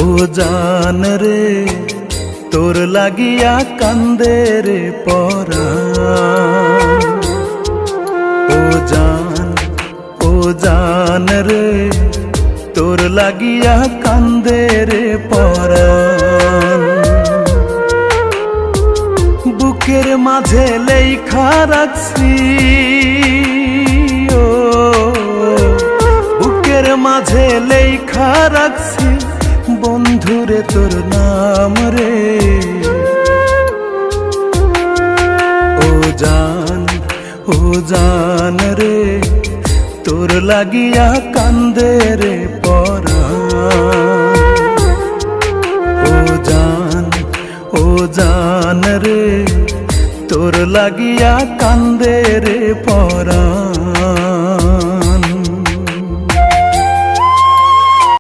ও জান রে তোর লাগিয়া কান্দে রে পরাণ। ও জান রে তোর লাগিয়া কান্দে রে পরাণ। বুকের মাঝে লেখা রাখছি বুকের মাঝে লেখা রাখছি বন্ধুরে তোর নাম রে। ও জান রে তোর লাগিয়া কান্দে রে পরাণ। ও জান রে তোর লাগিয়া কান্দে রে পরাণ।